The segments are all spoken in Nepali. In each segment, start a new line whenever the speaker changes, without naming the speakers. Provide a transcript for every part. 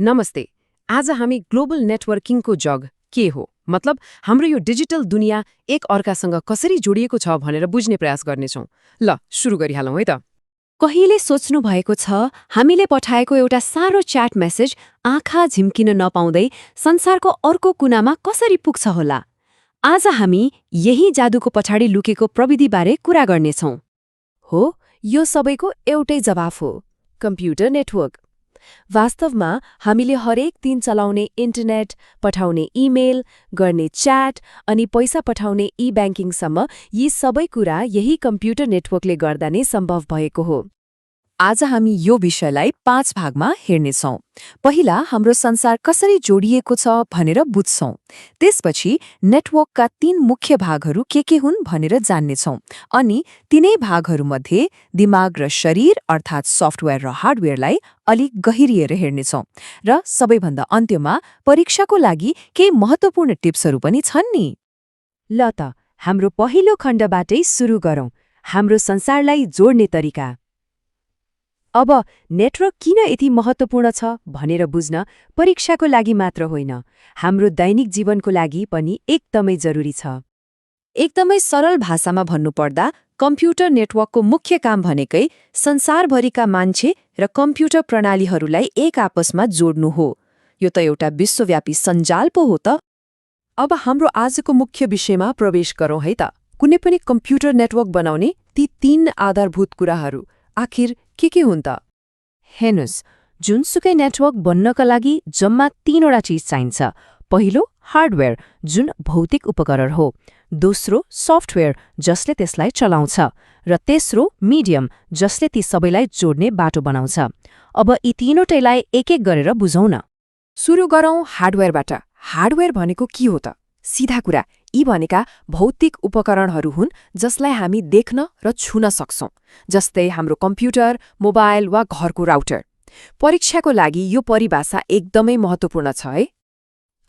नमस्ते। आज हामी ग्लोबल नेटवर्किङको जग के हो, मतलब हाम्रो यो डिजिटल दुनियाँ एक अर्कासँग कसरी जोडिएको छ भनेर बुझ्ने प्रयास गर्नेछौँ। ल सुरु गरिहालौँ है त।
कहिले सोच्नु भएको छ हामीले पठाएको एउटा सानो च्याट मेसेज आँखा झिम्किन नपाउँदै संसारको अर्को कुनामा कसरी पुग्छ होला? आज हामी यही जादुको पछाडि लुकेको प्रविधिबारे कुरा गर्नेछौँ।
हो, यो सबैको एउटै जवाफ हो, कम्प्युटर नेटवर्क। वास्तवमा हामीले हरेक दिन चलाउने इन्टरनेट, पठाउने इमेल, गर्ने च्याट अनि पैसा पठाउने ई-ब्याङ्किङसम्म यी सबै कुरा यही कम्प्युटर नेटवर्कले गर्दा नै सम्भव भएको हो।
आज हामी यो विषयलाई 5 भागमा हेर्नेछौँ। पहिला हाम्रो संसार कसरी जोडिएको छ भनेर बुझ्छौँ। त्यसपछि नेटवर्कका 3 मुख्य भागहरू के हुन् भनेर जान्नेछौँ। अनि तिनै भागहरूमध्ये दिमाग र शरीर अर्थात् सफ्टवेयर र हार्डवेयरलाई अलिक गहिरिएर हेर्नेछौँ। र सबैभन्दा अन्त्यमा परीक्षाको लागि केही महत्त्वपूर्ण टिप्सहरू पनि छन् नि। ल त हाम्रो पहिलो खण्डबाटै सुरु गरौँ, हाम्रो संसारलाई जोड्ने तरिका। अब नेटवर्क किन यति महत्त्वपूर्ण छ भनेर बुझ्न परीक्षाको लागि मात्र होइन, हाम्रो दैनिक जीवनको लागि पनि एकदमै जरुरी छ। एकदमै सरल भाषामा भन्नुपर्दा कम्प्युटर नेटवर्कको मुख्य काम भनेकै संसारभरिका मान्छे र कम्प्युटर प्रणालीहरूलाई एक आपसमा जोड्नु हो। यो त एउटा विश्वव्यापी सञ्जाल पो हो त।
अब हाम्रो आजको मुख्य विषयमा प्रवेश गरौँ है त। कुनै पनि कम्प्युटर नेटवर्क बनाउने ती 3 आधारभूत कुराहरू आखिर के हुन् त?
हेर्नुस्, जुनसुकै नेटवर्क बन्नका लागि जम्मा 3वटा चिज चाहिन्छ। पहिलो हार्डवेयर, जुन भौतिक उपकरण हो। दोस्रो सफ्टवेयर, जसले त्यसलाई चलाउँछ। र तेस्रो मिडियम, जसले ती सबैलाई जोड्ने बाटो बनाउँछ। अब यी तीनवटैलाई एक एक गरेर बुझौँ न।
सुरु गरौँ हार्डवेयरबाट। हार्डवेयर भनेको के हो त? सीधा कुरा, यी भनेका भौतिक उपकरणहरू हुन् जसलाई हामी देख्न र छुन सक्छौँ, जस्तै हाम्रो कम्प्युटर, मोबाइल वा घरको राउटर। परीक्षाको लागि यो परिभाषा एकदमै महत्त्वपूर्ण छ है।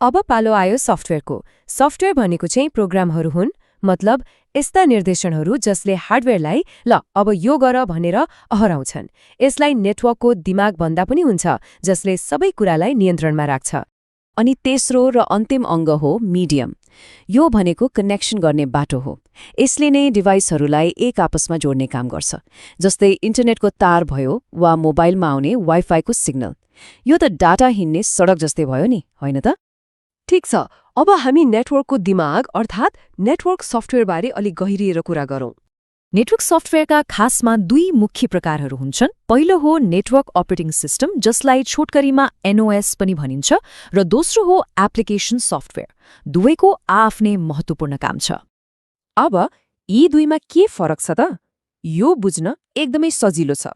अब पालो आयो सफ्टवेयरको। सफ्टवेयर भनेको चाहिँ प्रोग्रामहरू हुन्, मतलब यस्ता निर्देशनहरू जसले हार्डवेयरलाई ल अब यो गर भनेर अहराउँछन्। यसलाई नेटवर्कको दिमाग भन्दा पनि हुन्छ, जसले सबै कुरालाई नियन्त्रणमा राख्छ। अनि तेस्रो र अन्तिम अङ्ग हो मिडियम। यो भनेको कनेक्सन गर्ने बाटो हो। यसले नै डिभाइसहरूलाई एक आपसमा जोड्ने काम गर्छ, जस्तै इन्टरनेटको तार भयो वा मोबाइलमा आउने वाइफाईको सिग्नल। यो त डाटा हिँड्ने सडक जस्तै भयो नि, होइन त?
ठिक छ, अब हामी नेटवर्कको दिमाग अर्थात् नेटवर्क सफ्टवेयरबारे अलिक गहिरिएर कुरा गरौँ।
नेटवर्क सफ्टवेयरका खासमा 2 मुख्य प्रकारहरू हुन्छन्। पहिलो हो नेटवर्क अपरेटिङ सिस्टम, जसलाई छोटकरीमा NOS पनि भनिन्छ, र दोस्रो हो एप्लिकेसन सफ्टवेयर। दुवैको आफ्नै महत्त्वपूर्ण काम छ। अब यी दुईमा के फरक छ त? यो बुझ्न एकदमै सजिलो छ।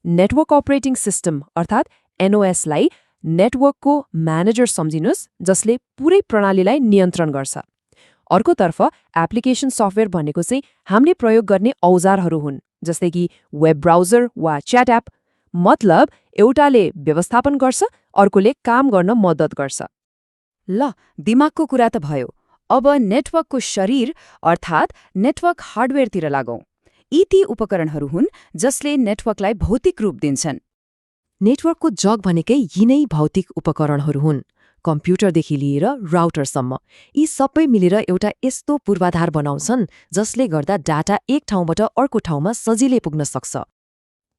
नेटवर्क अपरेटिङ सिस्टम अर्थात् NOSलाई नेटवर्कको म्यानेजर सम्झिनुस्, जसले पुरै प्रणालीलाई नियन्त्रण गर्छ। अर्कोतर्फ एप्लिकेसन सफ्टवेयर भनेको चाहिँ हामीले प्रयोग गर्ने औजारहरू हुन्, जस्तै कि वेब ब्राउजर वा च्याट एप। मतलब एउटाले व्यवस्थापन गर्छ, अर्कोले काम गर्न मद्दत गर्छ। ल, दिमागको कुरा त भयो। अब नेटवर्कको शरीर अर्थात् नेटवर्क हार्डवेयरतिर लागौँ। यी ती उपकरणहरू हुन् जसले नेटवर्कलाई भौतिक रूप दिन्छन्।
नेटवर्कको जग भनेकै यी नै भौतिक उपकरणहरू हुन्, कम्प्युटरदेखि लिएर राउटरसम्म। यी सबै मिलेर एउटा यस्तो पूर्वाधार बनाउँछन् जसले गर्दा डाटा एक ठाउँबाट अर्को ठाउँमा सजिलै पुग्न सक्छ।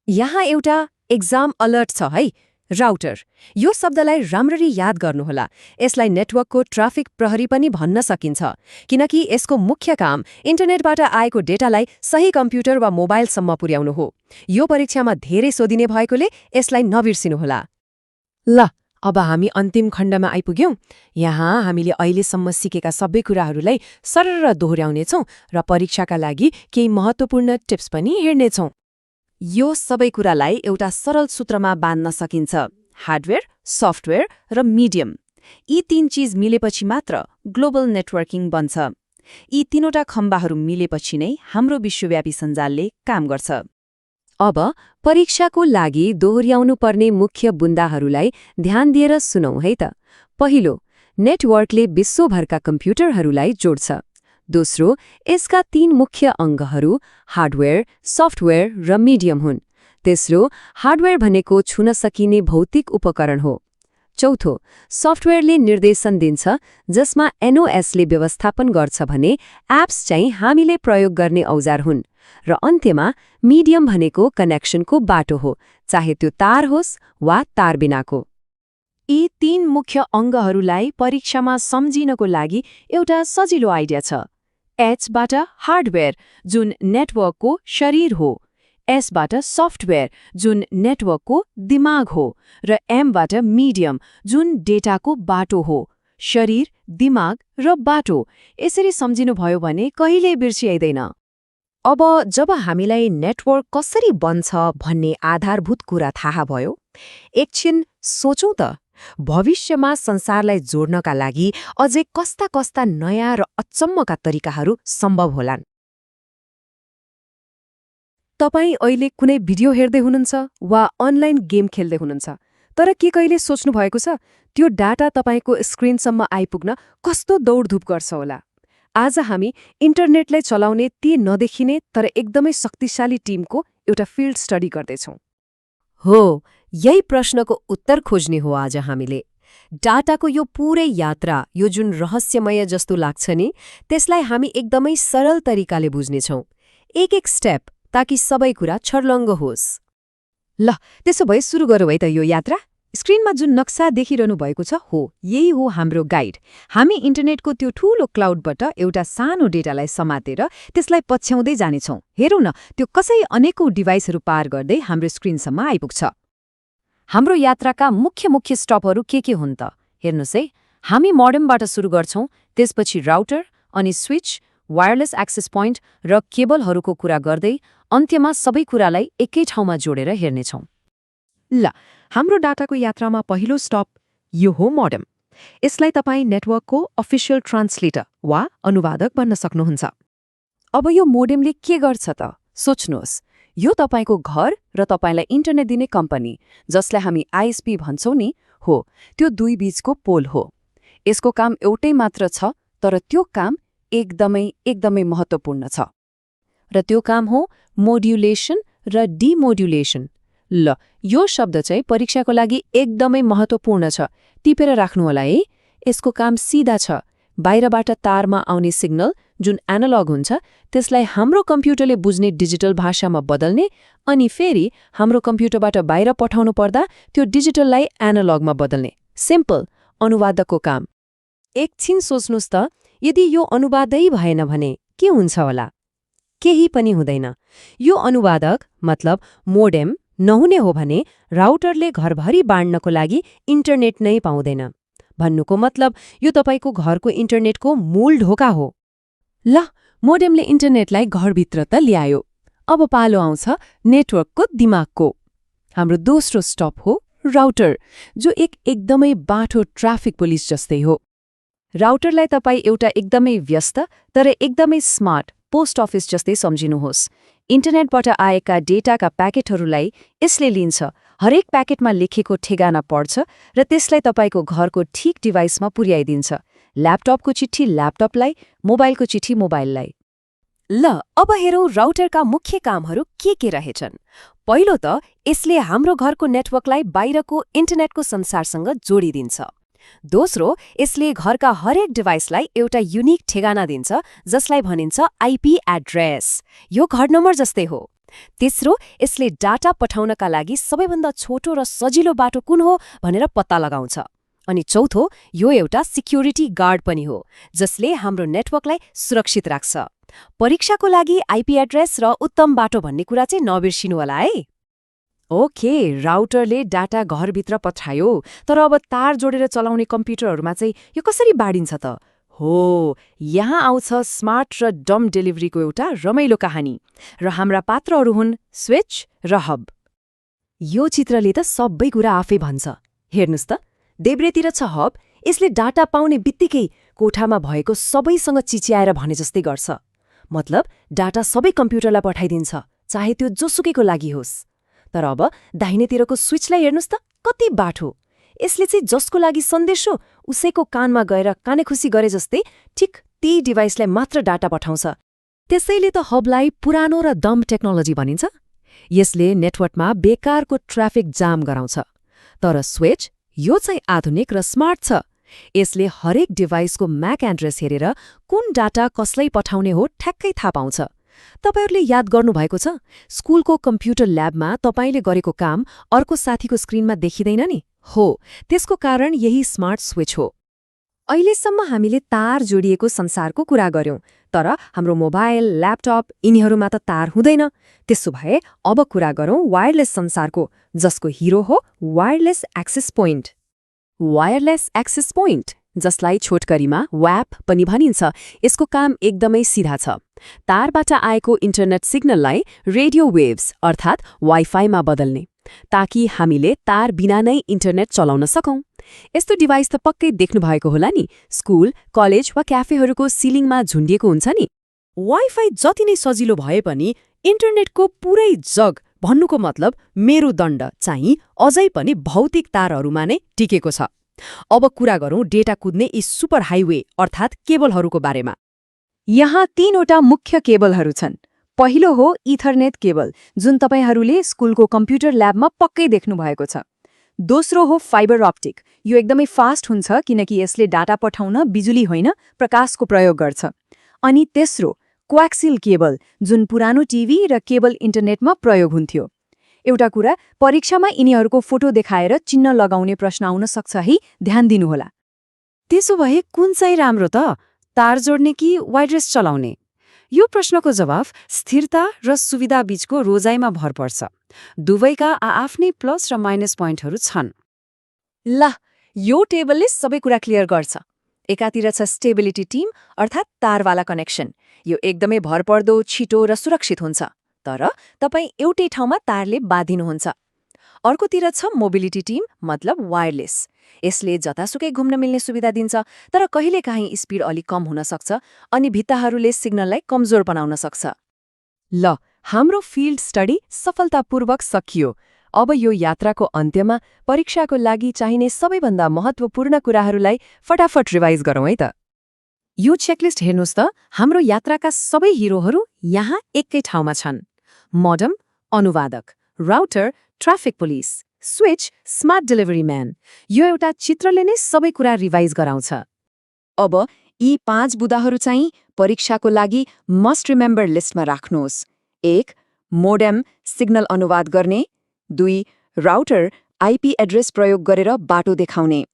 यहाँ एउटा एक्जाम अलर्ट छ है। राउटर, यो शब्दलाई राम्ररी याद गर्नुहोला। यसलाई नेटवर्कको ट्राफिक प्रहरी पनि भन्न सकिन्छ, किनकि यसको मुख्य काम इन्टरनेटबाट आएको डेटालाई सही कम्प्युटर वा मोबाइलसम्म पुर्याउनु हो। यो परीक्षामा धेरै सोधिने भएकोले यसलाई नबिर्सिनुहोला।
ल, अब हामी अन्तिम खण्डमा आइपुग्यौँ। यहाँ हामीले अहिलेसम्म सिकेका सबै कुराहरूलाई सरर दोहोर्याउनेछौँ र परीक्षाका लागि केही महत्त्वपूर्ण टिप्स पनि हेर्नेछौँ।
यो सबै कुरालाई एउटा सरल सूत्रमा बाँध्न सकिन्छ। हार्डवेयर, सफ्टवेयर र मिडियम, यी 3 चिज मिलेपछि मात्र ग्लोबल नेटवर्किङ बन्छ। यी 3वटा खम्बाहरू मिलेपछि नै हाम्रो विश्वव्यापी सञ्जालले काम गर्छ। अब परीक्षाको लागि दोहोर्याउनु पर्ने मुख्य बुन्दाहरूलाई ध्यान दिएर सुनौँ है त। पहिलो, नेटवर्कले विश्वभरका कम्प्युटरहरूलाई जोड्छ। दोस्रो, यसका 3 मुख्य अङ्गहरू हार्डवेयर, सफ्टवेयर र मिडियम हुन्। तेस्रो, हार्डवेयर भनेको छुन सकिने भौतिक उपकरण हो।
चौथो, सफ्टवेयरले निर्देशन दिन्छ जसमा एनओएसले व्यवस्थापन गर्छ भने एप्स चाहिँ हामीले प्रयोग गर्ने औजार हुन्। र अन्त्यमा मिडियम भनेको कनेक्सनको बाटो हो, चाहे त्यो तार होस् वा तार बिनाको। यी 3 मुख्य अङ्गहरूलाई परीक्षामा सम्झिनको लागि एउटा सजिलो आइडिया छ। एचबाट हार्डवेयर जुन नेटवर्कको शरीर हो, एसबाट सफ्टवेयर जुन नेटवर्कको दिमाग हो र एमबाट मिडियम जुन डेटाको बाटो हो। शरीर, दिमाग र बाटो यसरी सम्झिनुभयो भने कहिल्यै बिर्सिँदैन।
अब जब हामीलाई नेटवर्क कसरी बन्छ भन्ने आधारभूत कुरा थाहा भयो, एकछिन सोचौं त भविष्यमा संसारलाई जोड्नका लागि अझै कस्ता कस्ता नयाँ र अचम्मका तरिकाहरू सम्भव होलान्।
तपाईँ अहिले कुनै भिडियो हेर्दै हुनुहुन्छ वा अनलाइन गेम खेल्दै हुनुहुन्छ, तर के कहिले सोच्नु भएको छ त्यो डाटा तपाईँको स्क्रिनसम्म आइपुग्न कस्तो दौडधुप गर्छ होला? आज हामी इन्टरनेटलाई चलाउने ती नदेखिने तर एकदमै शक्तिशाली टिमको एउटा फिल्ड स्टडी गर्दैछौँ।
हो, यही प्रश्नको उत्तर खोज्ने हो आज हामीले। डाटाको यो पूरै यात्रा, यो जुन रहस्यमय जस्तो लाग्छ नि, त्यसलाई हामी एकदमै सरल तरिकाले बुझ्नेछौँ, एक एक स्टेप, ताकि सबै कुरा छर्लङ्ग होस्।
ल त्यसो भए सुरु गरौँ है त यो यात्रा। स्क्रिनमा जुन नक्सा देखिरहनु भएको छ, यही हो हाम्रो गाइड। हामी इन्टरनेटको त्यो ठूलो क्लाउडबाट एउटा सानो डेटालाई समातेर त्यसलाई पछ्याउँदै जानेछौँ। हेरौँ न त्यो कसै अनेकौं डिभाइसहरू पार गर्दै हाम्रो स्क्रिनसम्म आइपुग्छ।
हाम्रो यात्राका मुख्य स्टपहरू के हुन् त? हेर्नुहोस् है, हामी मोडेमबाट सुरु गर्छौं, त्यसपछि राउटर, अनि स्विच, वायरलेस एक्सेस पोइन्ट र केबलहरूको कुरा गर्दै अन्त्यमा सबै कुरालाई एकै ठाउँमा जोडेर हेर्नेछौँ।
ल हाम्रो डाटाको यात्रामा पहिलो स्टप यो हो मोडेम। यसलाई तपाईँ नेटवर्कको अफिसियल ट्रान्सलेटर वा अनुवादक भन्न सक्नुहुन्छ। अब यो मोडेमले के गर्छ त? सोच्नुहोस्, यो तपाईँको घर र तपाईँलाई इन्टरनेट दिने कम्पनी, जसलाई हामी आइएसपी भन्छौँ नि, हो त्यो दुई बीचको पोल हो। यसको काम एउटै मात्र छ, तर त्यो काम एकदमै महत्त्वपूर्ण छ। र त्यो काम हो मोड्युलेसन र डिमोड्युलेसन। ल यो शब्द चाहिँ परीक्षाको लागि एकदमै महत्त्वपूर्ण छ, टिपेर राख्नु होला है। यसको काम सिधा छ, बाहिरबाट तारमा आउने सिग्नल जुन एनालग हुन्छ त्यसलाई हाम्रो कम्प्युटरले बुझ्ने डिजिटल भाषामा बदल्ने, अनि फेरि हाम्रो कम्प्युटरबाट बाहिर पठाउनु पर्दा त्यो डिजिटललाई एनालगमा बदल्ने। सिम्पल, अनुवादकको काम। एकछिन सोच्नुस् त, यदि यो अनुवादै भएन भने के हुन्छ होला? केही पनि हुँदैन। यो अनुवादक मतलब मोडेम नहुने हो भने राउटरले घरभरि बाँड्नको लागि इन्टरनेट नै पाउँदैन। भन्नुको मतलब यो तपाईँको घरको इन्टरनेटको मूल ढोका हो। ल मोडेमले इन्टरनेटलाई घरभित्र त ल्यायो। अब पालो आउँछ नेटवर्कको दिमागको। हाम्रो दोस्रो स्टप हो राउटर, जो एकदमै बाठो ट्राफिक पुलिस जस्तै हो। राउटरलाई तपाईँ एउटा एकदमै व्यस्त तर एकदमै स्मार्ट पोस्ट अफिस जस्तै सम्झिनुहोस्। इन्टरनेटबाट आएका डेटाका प्याकेटहरूलाई यसले लिन्छ, हरेक प्याकेटमा लेखेको ठेगाना पढ्छ र त्यसलाई तपाईँको घरको ठिक डिभाइसमा पुर्याइदिन्छ। ल्यापटपको चिठी ल्यापटपलाई, मोबाइलको चिठी मोबाइललाई। ल अब हेरौँ राउटरका मुख्य कामहरू के रहेछन्। पहिलो त यसले हाम्रो घरको नेटवर्कलाई बाहिरको इन्टरनेटको संसारसँग जोडिदिन्छ। दोस्रो, यसले घरका हरेक डिभाइसलाई एउटा युनिक ठेगाना दिन्छ, जसलाई भनिन्छ आइपी एड्रेस। यो घर नम्बर जस्तै हो। तेस्रो, यसले डाटा पठाउनका लागि सबैभन्दा छोटो र सजिलो बाटो कुन हो भनेर पत्ता लगाउँछ। अनि चौथो, यो एउटा सिक्युरिटी गार्ड पनि हो, जसले हाम्रो नेटवर्कलाई सुरक्षित राख्छ। परीक्षाको लागि आइपी एड्रेस र उत्तम बाटो भन्ने कुरा चाहिँ नबिर्सिनु होला है। ओके, राउटरले डाटा घरभित्र पठायो, तर अब तार जोडेर चलाउने कम्प्युटरहरूमा चाहिँ यो कसरी बाँडिन्छ त? हो, यहाँ आउँछ स्मार्ट र डम डेलिभरीको एउटा रमाइलो कहानी। र हाम्रा पात्रहरू हुन् स्विच र हब। यो चित्रले त सबै कुरा आफै भन्छ। हेर्नुस् त, देब्रेतिर छ हब। यसले डाटा पाउने बित्तिकै कोठामा भएको सबैसँग चिच्याएर भने जस्तै गर्छ। मतलब डाटा सबै कम्प्युटरलाई पठाइदिन्छ, चाहे त्यो जोसुकैको लागि होस्। तर अब दाहिनेतिरको स्विचलाई हेर्नुस् त, कति बाठो। यसले चाहिँ जसको लागि सन्देश हो उसैको कानमा गएर कानेखुसी गरे जस्तै ठिक त्यही डिभाइसलाई मात्र डाटा पठाउँछ। त्यसैले त हबलाई पुरानो र डम टेक्नोलोजी भनिन्छ। यसले नेटवर्कमा बेकारको ट्राफिक जाम गराउँछ। तर स्विच यो चाहिँ आधुनिक र स्मार्ट छ। यसले हरेक डिभाइसको म्याक एड्रेस हेरेर कुन डाटा कसलाई पठाउने हो ठ्याक्कै थाहा पाउँछ। तपाईहरूले याद गर्नुभएको छ, स्कुलको कम्प्युटर ल्याबमा तपाईले गरेको काम अर्को साथीको स्क्रिनमा देखिँदैन नि? हो, त्यसको कारण यही स्मार्ट स्विच हो।
अहिलेसम्म हामीले तार जोडिएको संसारको कुरा गर्यौं, तर हाम्रो मोबाइल, ल्यापटप यिनीहरूमा त तार हुँदैन। त्यसो भए अब कुरा गरौं वायरलेस संसारको, जसको हिरो हो wireless access point.
Wireless access point, जसलाई छोटकरीमा WAP पनि भनिन्छ, यसको काम एकदमै सिधा छ। तारबाट आएको इन्टरनेट सिग्नललाई रेडियो वेव्स अर्थात् वाइफाईमा बदल्ने, ताकि हामीले तार बिना नै इन्टरनेट चलाउन सकौं। यस्तो डिभाइस त पक्कै देख्नुभएको होला नि, स्कुल, कलेज वा क्याफेहरूको सिलिङमा झुन्डिएको हुन्छ नि।
वाइफाई जति नै सजिलो भए पनि इन्टरनेटको पुरै जग भन्नुको मतलब मेरुदण्ड चाहिँ अझै पनि भौतिक तारहरूमा नै टिकेको छ। अब कुरा गरौं डेटा कुद्ने यी सुपर हाइवे अर्थात् केबलहरूको बारेमा।
यहाँ 3वटा मुख्य केबलहरू छन्। पहिलो हो इथरनेट केबल, जुन तपाईहरूले स्कुलको कम्प्युटर ल्याबमा पक्कै देख्नुभएको छ। दोस्रो हो फाइबर अप्टिक। यो एकदमै फास्ट हुन्छ किनकि यसले डाटा पठाउन बिजुली होइन, प्रकाशको प्रयोग गर्छ। अनि तेस्रो कोएक्सियल केबल, जुन पुरानो टिभी र केबल इन्टरनेटमा प्रयोग हुन्थ्यो। एउटा कुरा, परीक्षामा यिनीहरूको फोटो देखाएर चिन्ह लगाउने प्रश्न आउन सक्छ है, ध्यान दिनुहोला।
त्यसो भए कुन चाहिँ राम्रो त, तार जोड्ने कि वायरलेस चलाउने? यो प्रश्नको जवाफ स्थिरता र सुविधा बीचको रोजाइमा भर पर्छ। दुवैका आआफ्नै प्लस र माइनस पोइन्टहरू छन्।
ल, यो टेबलले सबै कुरा क्लियर गर्छ। एकातिर छ स्टेबिलिटी टिम अर्थात् तारवाला कनेक्सन। यो एकदमै भरपर्दो, छिटो र सुरक्षित हुन्छ, तर तपाईँ एउटै ठाउँमा तारले बाँधिनुहुन्छ। अर्कोतिर छ मोबिलिटी टिम मतलब वायरलेस। यसले जतासुकै घुम्न मिल्ने सुविधा दिन्छ, तर कहिलेकाहीँ स्पिड अलि कम हुन सक्छ अनि भित्ताहरूले सिग्नललाई कमजोर बनाउन सक्छ।
ल, हाम्रो फिल्ड स्टडी सफलतापूर्वक सकियो। अब यो यात्राको अन्त्यमा परीक्षाको लागि चाहिने सबैभन्दा महत्त्वपूर्ण कुराहरूलाई फटाफट रिभाइज गरौँ है त।
यो चेकलिस्ट हेर्नुहोस् त, हाम्रो यात्राका सबै हिरोहरू यहाँ एकै ठाउँमा छन्। मोडम अनुवादक, router traffic police, switch smart delivery man. यो एउटा चित्रले नै सबै कुरा रिभाइज गराउँछ। अब यी 5 बुदाहरू चाहिँ परीक्षाको लागि मस्ट रिमेम्बर लिस्टमा राख्नुहोस्। 1. मोडेम सिग्नल अनुवाद गर्ने। 2. राउटर आइपी एड्रेस प्रयोग गरेर बाटो देखाउने।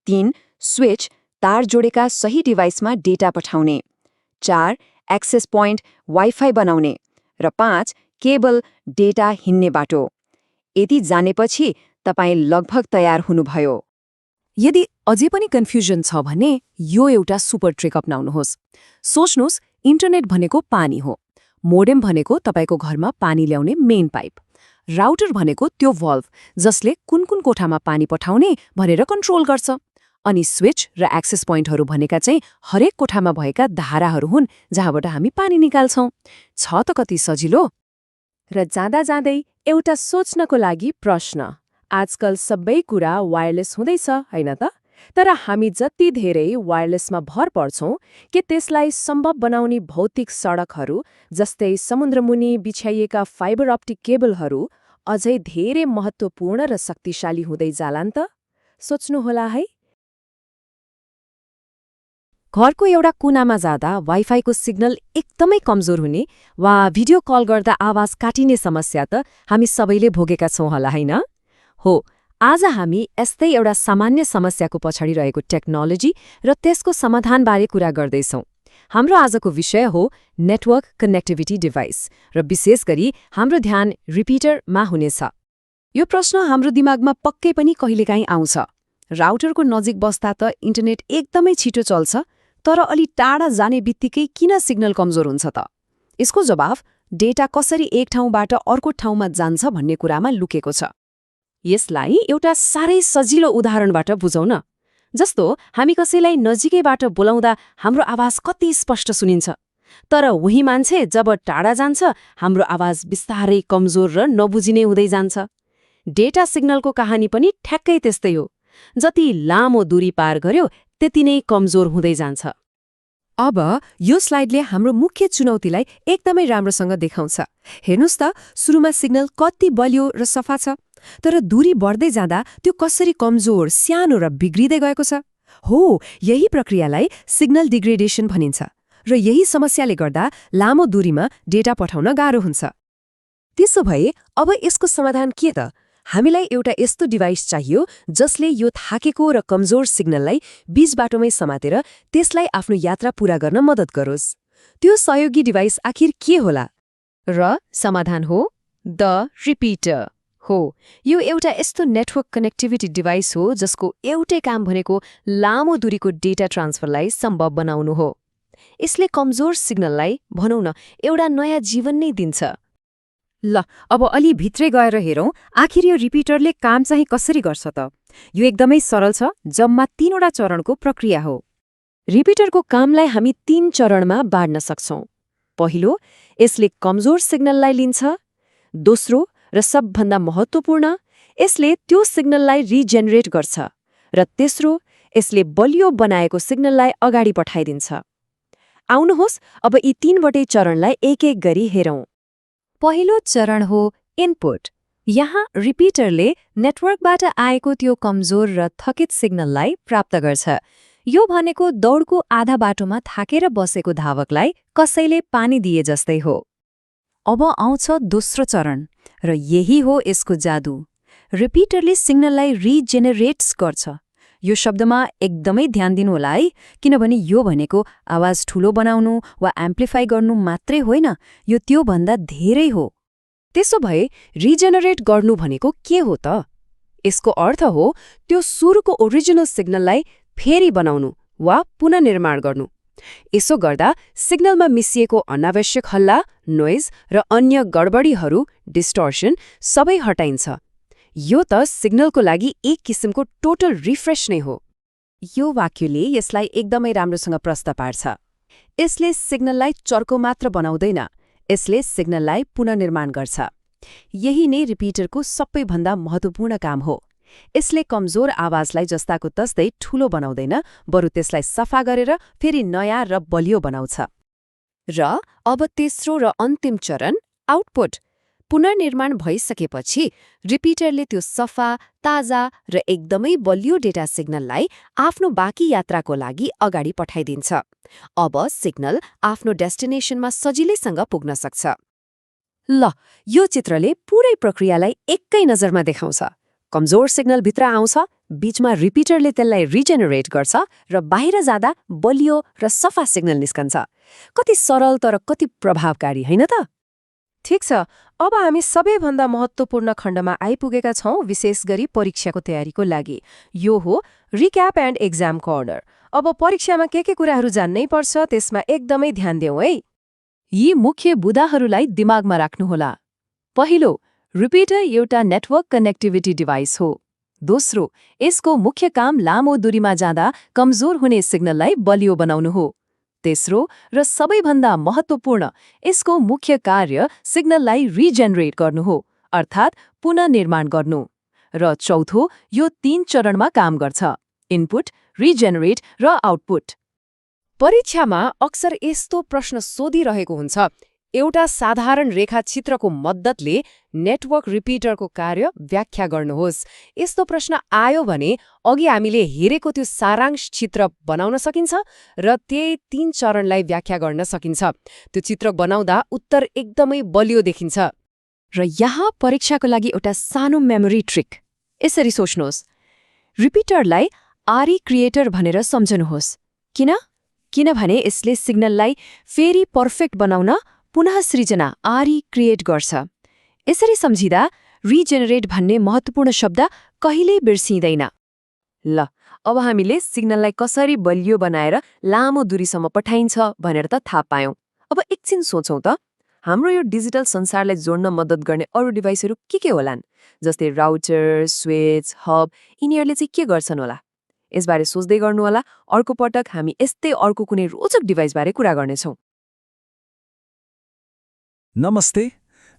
3. स्विच तार जोडेका सही डिभाइसमा डेटा पठाउने। 4. एक्सेस पोइन्ट वाइफाई बनाउने। र 5. केबल डेटा हिँड्ने बाटो। यति जानेपछि तपाईँ लगभग तयार हुनुभयो।
यदि अझै पनि कन्फ्युजन छ भने यो एउटा सुपर ट्रिक अपनाउनुहोस्। सोच्नुहोस्, इन्टरनेट भनेको पानी हो, मोडेम भनेको तपाईँको घरमा पानी ल्याउने मेन पाइप, राउटर भनेको त्यो भल्भ जसले कुन कुन कोठामा पानी पठाउने भनेर कन्ट्रोल गर्छ, अनि स्विच र एक्सेस पोइन्टहरू भनेका चाहिँ हरेक कोठामा भएका धाराहरू हुन् जहाँबाट हामी पानी निकाल्छौँ। छ त कति सजिलो? र जाँदा जाँदै एउटा सोच्नको लागि प्रश्न। आजकल सबै कुरा वायरलेस हुँदैछ, होइन त? तर हामी जति धेरै वायरलेसमा भर पर्छौं के त्यसलाई सम्भव बनाउने भौतिक सडकहरू जस्तै समुद्रमुनि बिछाइएका फाइबर अप्टिक केबलहरू अझै धेरै महत्त्वपूर्ण र शक्तिशाली हुँदै जालान् त? सोच्नुहोला है। घरको एउटा कुनामा जाँदा वाइफाईको सिग्नल एकदमै कमजोर हुने वा भिडियो कल गर्दा आवाज काटिने समस्या त हामी सबैले भोगेका छौं होला, होइन? हो, आज हामी यस्तै एउटा सामान्य समस्याको पछाडि रहेको टेक्नोलोजी र त्यसको समाधानबारे कुरा गर्दैछौं। हाम्रो आजको विषय हो नेटवर्क कनेक्टिभिटी डिभाइस र विशेष गरी हाम्रो ध्यान रिपिटरमा हुनेछ। यो प्रश्न हाम्रो दिमागमा पक्कै पनि कहिलेकाहीँ आउँछ। राउटरको नजिक बस्दा त इन्टरनेट एकदमै छिटो चल्छ, तर अलि टाढा जाने बित्तिकै किन सिग्नल कमजोर हुन्छ त? यसको जवाफ डेटा कसरी एक ठाउँबाट अर्को ठाउँमा जान्छ भन्ने कुरामा लुकेको छ। यसलाई एउटा साह्रै सजिलो उदाहरणबाट बुझौँ न। जस्तो हामी कसैलाई नजिकैबाट बोलाउँदा हाम्रो आवाज कति स्पष्ट सुनिन्छ, तर उही मान्छे जब टाढा जान्छ हाम्रो आवाज बिस्तारै कमजोर र नबुझिने हुँदै जान्छ। डेटा सिग्नलको कहानी पनि ठ्याक्कै त्यस्तै हो। जति लामो दूरी पार गर्यो त्यति नै कमजोर हुँदै जान्छ। अब यो स्लाइडले हाम्रो मुख्य चुनौतीलाई एकदमै राम्रोसँग देखाउँछ। हेर्नुस् त, सुरुमा सिग्नल कति बलियो र सफा छ,
तर दूरी बढ्दै जाँदा त्यो कसरी कमजोर, सानो र बिग्रिँदै गएको छ? हो, यही प्रक्रियालाई सिग्नल डिग्रेडेसन भनिन्छ र यही समस्याले गर्दा लामो दूरीमा डेटा पठाउन गाह्रो हुन्छ। त्यसो भए अब यसको समाधान के त? हामीलाई एउटा यस्तो डिभाइस चाहियो जसले यो थाकेको र कमजोर सिग्नललाई बीच बाटोमै समातेर त्यसलाई आफ्नो यात्रा पूरा गर्न मद्दत गरोस्। त्यो सहयोगी डिभाइस आखिर के होला?
र समाधान हो द रिपिटर हो। यो एउटा यस्तो नेटवर्क कनेक्टिभिटी डिभाइस हो जसको एउटै काम भनेको लामो दूरीको डेटा ट्रान्सफरलाई सम्भव बनाउनु हो। यसले कमजोर सिग्नललाई भनौँ न एउटा नयाँ जीवन नै दिन्छ।
ल, अब अलि भित्रै गएर हेरौँ आखिर यो रिपिटरले काम चाहिँ कसरी गर्छ त? यो एकदमै सरल छ, जम्मा 3वटा चरणको प्रक्रिया हो। रिपिटरको कामलाई हामी 3 चरणमा बाँड्न सक्छौं। पहिलो, यसले कमजोर सिग्नललाई लिन्छ। दोस्रो र सबभन्दा महत्त्वपूर्ण, यसले त्यो सिग्नललाई रिजेनेरेट गर्छ। र तेस्रो, यसले बलियो बनाएको सिग्नललाई अगाडि पठाइदिन्छ। आउनुहोस् अब यी 3वटै चरणलाई एक एक गरी हेरौँ। पहिलो चरण हो इनपुट। यहाँ रिपिटरले नेटवर्कबाट आएको त्यो कमजोर र थकित सिग्नललाई प्राप्त गर्छ। यो भनेको दौडको आधा बाटोमा थाकेर बसेको धावकलाई कसैले पानी दिए जस्तै हो। अब आउँछ दोस्रो चरण र यही हो यसको जादु। रिपिटरले सिग्नललाई रिजेनेरेट्स गर्छ। यो शब्दमा एकदमै ध्यान दिनु होला है, किनभने यो भनेको आवाज ठूलो बनाउनु वा एम्प्लिफाई गर्नु मात्रै होइन, यो त्योभन्दा धेरै हो। त्यसो भए रिजेनेरेट गर्नु भनेको के हो त? यसको अर्थ हो त्यो सुरुको ओरिजिनल सिग्नललाई फेरि बनाउनु वा पुनर्निर्माण गर्नु। यसो गर्दा सिग्नलमा मिसिएको अनावश्यक हल्ला, नोइज र अन्य गडबडीहरू, डिस्टर्सन सबै हटाइन्छ। यो त सिग्नलको लागि एक किसिमको टोटल रिफ्रेश नै हो। यो वाक्यले यसलाई एकदमै राम्रोसँग प्रश्न पार्छ। यसले सिग्नललाई चर्को मात्र बनाउँदैन, यसले सिग्नललाई पुनर्निर्माण गर्छ। यही नै रिपिटरको सबैभन्दा महत्त्वपूर्ण काम हो। यसले कमजोर आवाजलाई जस्ताको तस्तै ठूलो बनाउँदैन, बरु त्यसलाई सफा गरेर फेरि नयाँ र बलियो बनाउँछ। र अब तेस्रो र अन्तिम चरण आउटपुट। पुनर्निर्माण भइसकेपछि रिपिटरले त्यो सफा, ताजा र एकदमै बलियो डेटा सिग्नललाई आफ्नो बाँकी यात्राको लागि अगाडि पठाइदिन्छ। अब सिग्नल आफ्नो डेस्टिनेसनमा सजिलैसँग पुग्न सक्छ। ल, यो चित्रले पूरै प्रक्रियालाई एकै नजरमा देखाउँछ। कमजोर सिग्नल भित्र आउँछ, बीचमा रिपिटरले त्यसलाई रिजेनेरेट गर्छ र बाहिर जाँदा बलियो र सफा सिग्नल निस्कन्छ। कति सरल तर कति प्रभावकारी, होइन त?
ठिक छ, अब हामी सबैभन्दा महत्त्वपूर्ण खण्डमा आइपुगेका छौं, विशेष गरी परीक्षाको तयारीको लागि। यो हो रिक्याप एन्ड एक्जाम कर्नर। अब परीक्षामा के कुराहरू जान्नै पर्छ त्यसमा एकदमै ध्यान देऊ है।
यी मुख्य बुदाहरूलाई दिमागमा राख्नुहोला। पहिलो, रिपिटर एउटा नेटवर्क कनेक्टिभिटी डिभाइस हो। दोस्रो, यसको मुख्य काम लामो दूरीमा जाँदा कमजोर हुने सिग्नललाई बलियो बनाउनु हो। तेस्रो र सबैभन्दा महत्त्वपूर्ण, यसको मुख्य कार्य सिग्नललाई रिजेनेरेट गर्नु हो, अर्थात् पुनर्निर्माण गर्नु। र चौथो, यो 3 चरणमा काम गर्छ: इनपुट, रिजेनेरेट र आउटपुट।
परीक्षामा अक्सर यस्तो प्रश्न सोधिरहेको हुन्छ, एउटा साधारण रेखाचित्रको मद्दतले नेटवर्क रिपिटरको कार्य व्याख्या गर्नुहोस्। यस्तो प्रश्न आयो भने अघि हामीले हेरेको त्यो सारांश चित्र बनाउन सकिन्छ र त्यही 3 चरणलाई व्याख्या गर्न सकिन्छ। त्यो चित्र बनाउँदा उत्तर एकदमै बलियो देखिन्छ।
र यहाँ परीक्षाको लागि एउटा सानो मेमोरी ट्रिक। यसरी सोच्नुहोस्, रिपिटरलाई आरई क्रिएटर भनेर सम्झनुहोस्। किनभने यसले सिग्नललाई फेरि पर्फेक्ट बनाउन पुनः सृजना आरई क्रिएट गर्छ। यसरी सम्झिँदा रिजेनेरेट भन्ने महत्त्वपूर्ण शब्द कहिल्यै बिर्सिँदैन। ल, अब हामीले सिग्नललाई कसरी बलियो बनाएर लामो दूरीसम्म पठाइन्छ भनेर त थाहा पायौं। अब एकछिन सोचौं त, हाम्रो यो डिजिटल संसारलाई जोड्न मद्दत गर्ने अरू डिभाइसहरू के होलान्? जस्तै राउटर, स्विच, हब, यिनीहरूले चाहिँ के गर्छन् होला? यसबारे सोच्दै गर्नु होला। अर्को पटक हामी यस्तै अर्को कुनै रोचक डिभाइसबारे कुरा गर्नेछौं।
नमस्ते।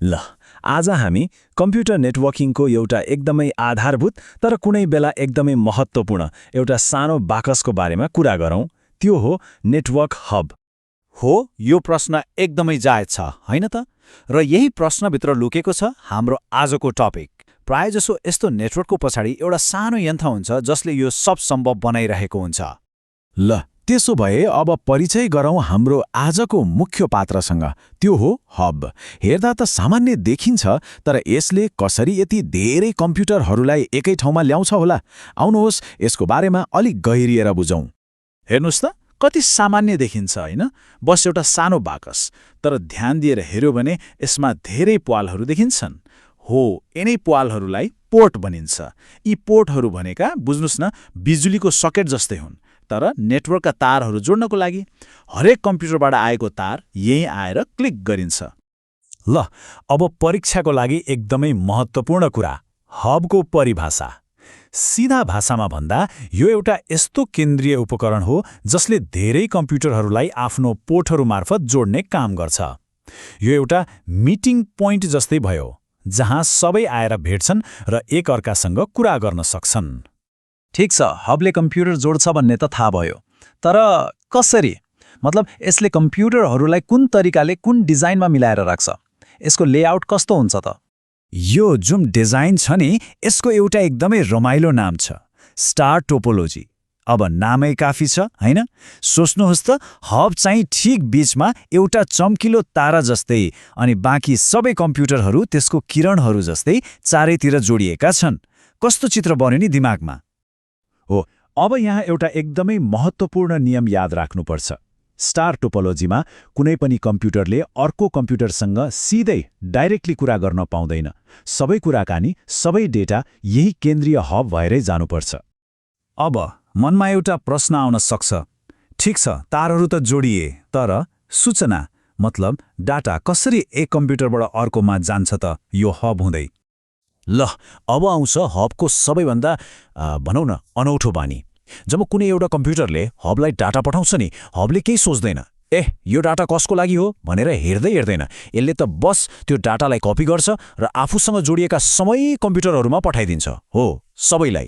ल, आज हामी कम्प्युटर नेटवर्किङको एउटा एकदमै आधारभूत तर कुनै बेला एकदमै महत्त्वपूर्ण एउटा सानो बाकसको बारेमा कुरा गरौँ। त्यो हो नेटवर्क हब।
हो, यो प्रश्न एकदमै जायज छ, होइन त? र यही प्रश्नभित्र लुकेको छ हाम्रो आजको टपिक। प्रायजसो यस्तो नेटवर्कको पछाडि एउटा सानो यन्त्र हुन्छ जसले यो सब सम्भव बनाइरहेको हुन्छ।
ल त्यसो भए अब परिचय गरौँ हाम्रो आजको मुख्य पात्रसँग, त्यो हो हब। हेर्दा त सामान्य देखिन्छ, तर यसले कसरी यति धेरै कम्प्युटरहरूलाई एकै ठाउँमा ल्याउँछ होला? आउनुहोस् यसको बारेमा अलिक गहिरिएर बुझौँ।
हेर्नुहोस् त, कति सामान्य देखिन्छ होइन? बस एउटा सानो बाकस, तर ध्यान दिएर हेर्यो भने यसमा धेरै प्वालहरू देखिन्छन्। हो, यिनै प्वालहरूलाई पोर्ट भनिन्छ। यी पोर्टहरू भनेका बुझ्नुस् न, बिजुलीको सकेट जस्तै हुन्, तर नेटवर्कका तारहरू जोड्नको लागि। हरेक कम्प्युटरबाट आएको तार यहीँ आएर क्लिक गरिन्छ।
ल अब परीक्षाको लागि एकदमै महत्त्वपूर्ण कुरा, हबको परिभाषा। सीधा भाषामा भन्दा यो एउटा यस्तो केन्द्रीय उपकरण हो जसले धेरै कम्प्युटरहरूलाई आफ्नो पोर्टहरू मार्फत जोड्ने काम गर्छ। यो एउटा मिटिङ पोइन्ट जस्तै भयो, जहाँ सबै आएर भेट्छन् र एक अर्कासँग कुरा गर्न सक्छन्।
ठिक छ, हबले कम्प्युटर जोड्छ भन्ने त थाहा भयो, तर कसरी? मतलब यसले कम्प्युटरहरूलाई कुन तरिकाले, कुन डिजाइनमा मिलाएर राख्छ? यसको लेआउट कस्तो हुन्छ त?
यो जुन डिजाइन छ नि, यसको एउटा एकदमै रमाइलो नाम छ, स्टार टोपोलोजी। अब नामै काफी छ हैन? सोच्नुहोस् त, हब चाहिँ ठिक बीचमा एउटा चम्किलो तारा जस्तै, अनि बाँकी सबै कम्प्युटरहरू त्यसको किरणहरू जस्तै चारैतिर जोडिएका छन्। कस्तो चित्र बन्यो नि दिमागमा?
हो, अब यहाँ एउटा एकदमै महत्त्वपूर्ण नियम याद राख्नुपर्छ। स्टार टोपोलोजीमा कुनै पनि कम्प्युटरले अर्को कम्प्युटरसँग सिधै डाइरेक्टली कुरा गर्न पाउँदैन। सबै कुराकानी, सबै डेटा यही केन्द्रीय हब भएरै जानुपर्छ।
अब मनमा एउटा प्रश्न आउन सक्छ, ठिक छ तारहरू त जोडिए, तर सूचना मतलब डाटा कसरी एक कम्प्युटरबाट अर्कोमा जान्छ त यो हब हुँदै?
ल अब आउँछ हबको सबैभन्दा भनौँ न अनौठो बानी। जब कुनै एउटा कम्प्युटरले हबलाई डाटा पठाउँछ नि, हबले केही सोच्दैन, यो डाटा कसको लागि हो भनेर हेर्दै हेर्दैन। यसले त बस त्यो डाटालाई कपी गर्छ र आफूसँग जोडिएका सबै कम्प्युटरहरूमा पठाइदिन्छ। हो, सबैलाई।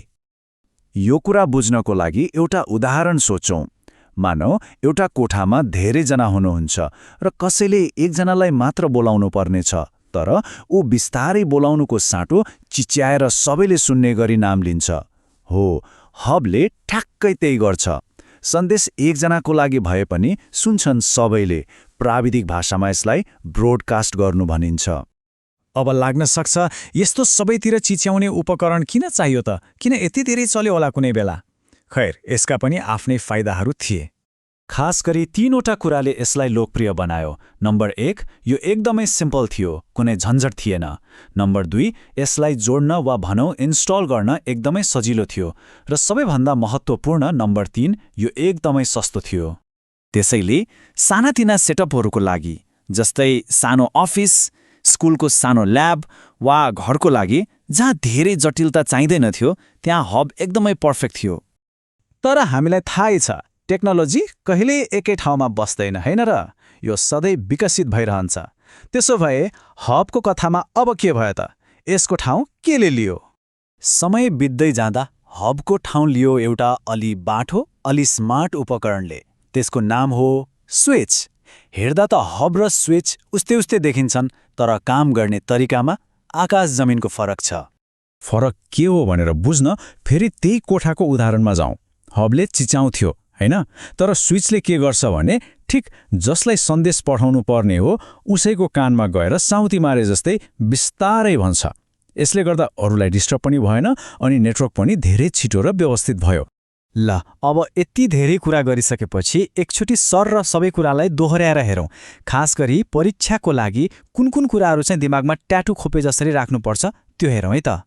यो कुरा बुझ्नको लागि एउटा उदाहरण सोचौँ। मानौ एउटा कोठामा धेरैजना हुनुहुन्छ र कसैले एकजनालाई मात्र बोलाउनु पर्नेछ, तर ऊ बिस्तारै बोलाउनुको साटो चिच्याएर सबैले सुन्ने गरी नाम लिन्छ। हो, हबले ठ्याक्कै त्यही गर्छ। सन्देश एकजनाको लागि भए पनि सुन्छन् सबैले। प्राविधिक भाषामा यसलाई ब्रोडकास्ट गर्नु भनिन्छ।
अब लाग्न सक्छ, यस्तो सबैतिर चिच्याउने उपकरण किन चाहियो त? किन यति धेरै चल्यो होला कुनै बेला? खैर, यसका पनि आफ्नै फाइदाहरू थिए।
खास गरी 3वटा कुराले यसलाई लोकप्रिय बनायो। नम्बर 1, यो एकदमै सिम्पल थियो, कुनै झन्झट थिएन। नम्बर 2, यसलाई जोड्न वा भनौँ इन्स्टल गर्न एकदमै सजिलो थियो। र सबैभन्दा महत्त्वपूर्ण नम्बर 3, यो एकदमै सस्तो थियो। त्यसैले सानातिना सेटअपहरूको लागि, जस्तै सानो अफिस, स्कुलको सानो ल्याब वा घरको लागि जहाँ धेरै जटिलता चाहिँदैन थियो, त्यहाँ हब एकदमै पर्फेक्ट थियो।
तर हामीलाई थाहै छ, टेक्नोलोजी कहिल्यै एकै ठाउँमा बस्दैन हैन र? यो सधैँ विकसित भइरहन्छ। त्यसो भए हबको कथामा अब के भयो त? यसको ठाउँ केले लियो?
समय बित्दै जाँदा हबको ठाउँ लियो एउटा अलि बाठो, अलि स्मार्ट उपकरणले। त्यसको नाम हो स्विच। हेर्दा त हब र स्विच उस्तै उस्तै देखिन्छन्, तर काम गर्ने तरिकामा आकाश जमिनको फरक छ।
फरक के हो भनेर बुझ्न फेरि त्यही कोठाको उदाहरणमा जाउँ। हबले चिच्याउँथ्यो हैन, तर स्विचले के गर्छ भने ठिक जसलाई सन्देश पठाउनु पर्ने हो उसैको कानमा गएर साउती मारे जस्तै बिस्तारै भन्छ। यसले गर्दा अरूलाई डिस्टर्ब पनि भएन अनि नेटवर्क पनि धेरै छिटो र व्यवस्थित भयो।
ल अब यति धेरै कुरा गरिसकेपछि एकचोटि सर र सबै कुरालाई दोहोर्याएर हेरौँ। खास गरी परीक्षाको लागि कुन कुन कुराहरू चाहिँ दिमागमा ट्याटु खोपे जसरी राख्नुपर्छ त्यो हेरौँ है त।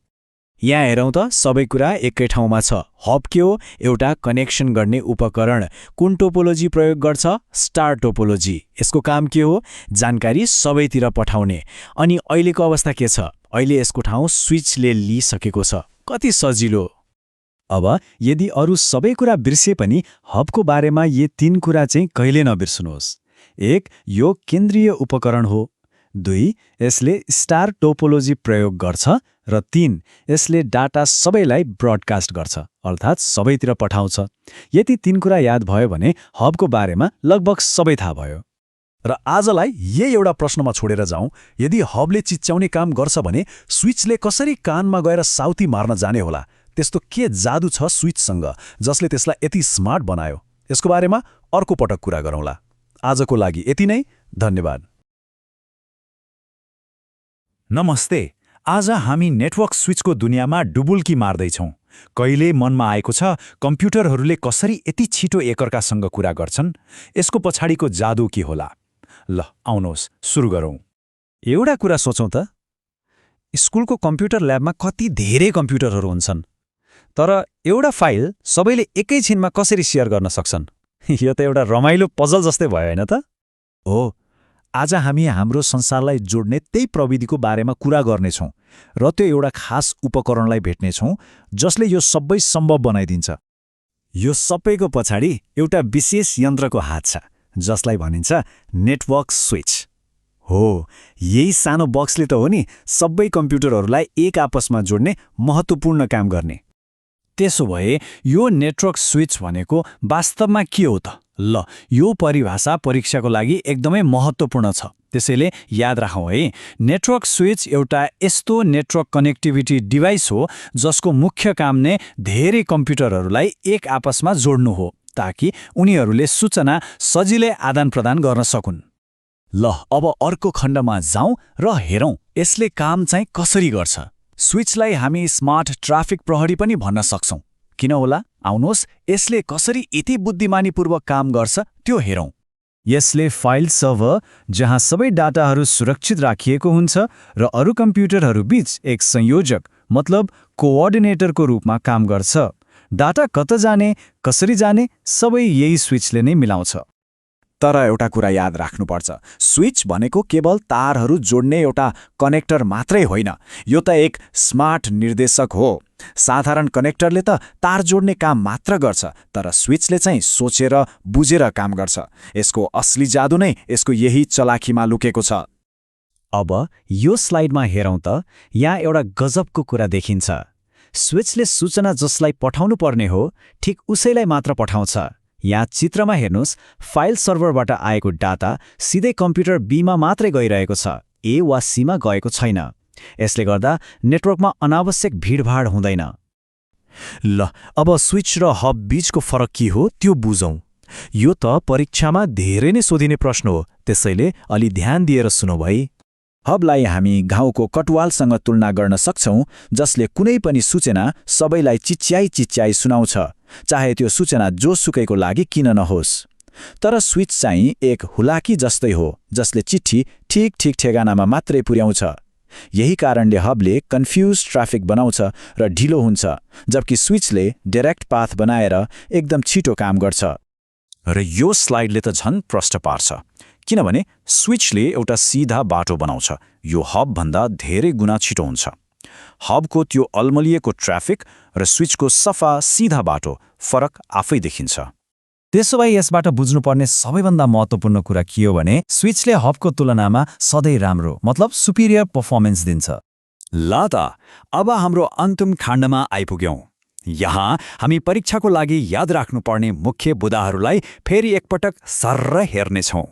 यहाँ हेरौँ त, सबै कुरा एकै ठाउँमा छ। हब के हो? एउटा कनेक्सन गर्ने उपकरण। कुन टोपोलोजी प्रयोग गर्छ? Star topology. यसको काम के हो? जानकारी सबैतिर पठाउने। अनि अहिलेको अवस्था के छ? अहिले यसको ठाउँ स्विचले लिइसकेको छ। कति सजिलो।
अब यदि अरू सबै कुरा बिर्से पनि हबको बारेमा यी 3 कुरा चाहिँ कहिले नबिर्सनुहोस्। 1, यो केन्द्रीय उपकरण हो। 2, यसले स्टार टोपोलोजी प्रयोग गर्छ। र 3, यसले डाटा सबैलाई ब्रोडकास्ट गर्छ, अर्थात् सबैतिर पठाउँछ। यति 3 कुरा याद भयो भने हबको बारेमा लगभग सबै थाहा भयो। र आजलाई यही एउटा प्रश्नमा छोडेर जाउँ, यदि हबले चिच्याउने काम गर्छ भने स्विचले कसरी कानमा गएर साउथी मार्न जाने होला? त्यस्तो के जादु छ स्विचसँग जसले त्यसलाई यति स्मार्ट बनायो? यसको बारेमा अर्को पटक कुरा गरौँला। आजको लागि यति नै, धन्यवाद।
नमस्ते। आज हामी नेटवर्क स्विचको दुनियाँमा डुबुल्की मार्दैछौँ। कहिले मनमा आएको छ कम्प्युटरहरूले कसरी यति छिटो एकअर्कासँग कुरा गर्छन्? यसको पछाडिको जादु के होला? ल आउनुहोस् सुरु गरौँ।
एउटा कुरा सोचौँ त, स्कुलको कम्प्युटर ल्याबमा कति धेरै कम्प्युटरहरू हुन्छन्, तर एउटा फाइल सबैले एकैछिनमा कसरी सेयर गर्न सक्छन्? यो त एउटा रमाइलो पजल जस्तै भयो हैन त?
हो, आज हामी हाम्रो संसारलाई जोड्ने त्यही प्रविधिको बारेमा कुरा गर्नेछौँ र त्यो एउटा खास उपकरणलाई भेट्नेछौँ जसले यो सबै सम्भव बनाइदिन्छ। यो सबैको पछाडि एउटा विशेष यन्त्रको हात छ जसलाई भनिन्छ नेटवर्क स्विच। हो, यही सानो बक्सले त हो नि सबै कम्प्युटरहरूलाई एक आपसमा जोड्ने महत्त्वपूर्ण काम गर्ने।
त्यसो भए यो नेटवर्क स्विच भनेको वास्तवमा के हो त? ल, यो परिभाषा परीक्षाको लागि एकदमै महत्त्वपूर्ण छ, त्यसैले याद राखौँ है। नेटवर्क स्विच एउटा यस्तो नेटवर्क कनेक्टिभिटी डिभाइस हो जसको मुख्य काम नै धेरै कम्प्युटरहरूलाई एक आपसमा जोड्नु हो ताकि उनीहरूले सूचना सजिलै आदान प्रदान गर्न सकुन्।
ल अब अर्को खण्डमा जाउँ र हेरौँ यसले काम चाहिँ कसरी गर्छ। स्विचलाई हामी स्मार्ट ट्राफिक प्रहरी पनि भन्न सक्छौँ। किन होला? आउनुहोस् यसले कसरी यति बुद्धिमानीपूर्वक काम गर्छ त्यो हेरौँ।
यसले फाइल सर्भर जहाँ सबै डाटाहरू सुरक्षित राखिएको हुन्छ र अरू कम्प्युटरहरू बीच एक संयोजक मतलब कोअर्डिनेटरको रूपमा काम गर्छ। डाटा कता जाने, कसरी जाने, सबै यही स्विचले नै मिलाउँछ।
तर एउटा कुरा याद राख्नुपर्छ, स्विच भनेको केवल तारहरू जोड्ने एउटा कनेक्टर मात्रै होइन, यो त एक स्मार्ट निर्देशक हो। साधारण कनेक्टरले त तार जोड्ने काम मात्र गर्छ, तर स्विचले चाहिँ सोचेर बुझेर काम गर्छ। यसको असली जादु नै यसको यही चलाखीमा लुकेको छ।
अब यो स्लाइडमा हेरौँ त, यहाँ एउटा गजबको कुरा देखिन्छ। स्विचले सूचना जसलाई पठाउनु पर्ने हो ठिक उसैलाई मात्र पठाउँछ। यहाँ चित्रमा हेर्नुहोस्, फाइल सर्भरबाट आएको डाटा सिधै कम्प्युटर बीमा मात्रै गइरहेको छ, ए वा सीमा गएको छैन। यसले गर्दा नेटवर्कमा अनावश्यक भिडभाड हुँदैन।
ल अब स्विच र हब बीचको फरक के हो त्यो बुझौँ। यो त परीक्षामा धेरै नै सोधिने प्रश्न हो, त्यसैले अलि ध्यान दिएर सुनौ भाइ। हबलाई हामी घाउको कटवालसँग तुलना गर्न सक्छौँ जसले कुनै पनि सूचना सबैलाई चिच्याई सुनाउँछ, चाहे त्यो सूचना जोसुकैको लागि किन नहोस्। तर स्विच चाहिँ एक हुलाकी जस्तै हो जसले चिठी ठिक ठेगानामा मात्रै पुर्याउँछ। यही कारणले हबले कन्फ्युज ट्राफिक बनाउँछ र ढिलो हुन्छ, जबकि स्विचले डाइरेक्ट पाथ बनाएर एकदम छिटो काम गर्छ।
र यो स्लाइडले त झन् प्रष्ट पार्छ, किनभने स्विचले एउटा सिधा बाटो बनाउँछ, यो हबभन्दा धेरै गुणा छिटो हुन्छ। हबको त्यो अल्मलिएको ट्राफिक र स्विचको सफा सिधा बाटो फरक आफै देखिन्छ।
त्यसो भए यसबाट बुझ्नुपर्ने सबैभन्दा महत्त्वपूर्ण कुरा के हो भने स्विचले हबको तुलनामा सधैँ राम्रो मतलब सुपिरियर पर्फर्मेन्स दिन्छ।
ल त अब हाम्रो अन्तिम खण्डमा आइपुग्यौँ। यहाँ हामी परीक्षाको लागि याद राख्नुपर्ने मुख्य बुदाहरूलाई फेरि एकपटक सर्र हेर्नेछौँ।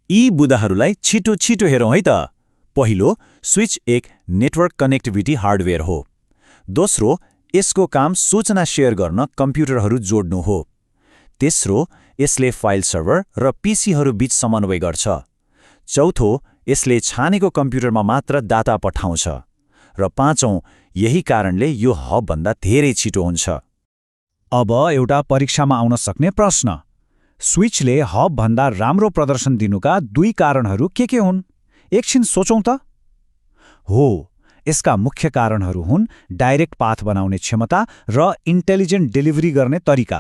यी बुदाहरूलाई छिटो हेरौँ है त। पहिलो, स्विच एक नेटवर्क कनेक्टिभिटी हार्डवेयर हो। दोस्रो, यसको काम सूचना शेयर गर्न कम्प्युटरहरू जोड्नु हो। तेस्रो, यसले फाइल सर्भर र पीसीहरू बीच समन्वय गर्छ। चौथो, यसले छानेको कम्प्युटरमा मात्र डाटा पठाउँछ। र पाँचौं, यही कारणले यो हबभन्दा धेरै छिटो हुन्छ।
अब एउटा परीक्षामा आउन सक्ने प्रश्न, स्विचले हबभन्दा राम्रो प्रदर्शन दिनुका दुई कारणहरू के हुन्? एकछिन सोचौँ त। हो, यसका मुख्य कारणहरू हुन् डाइरेक्ट पाथ बनाउने क्षमता र इन्टेलिजेन्ट डेलिभरी गर्ने तरिका।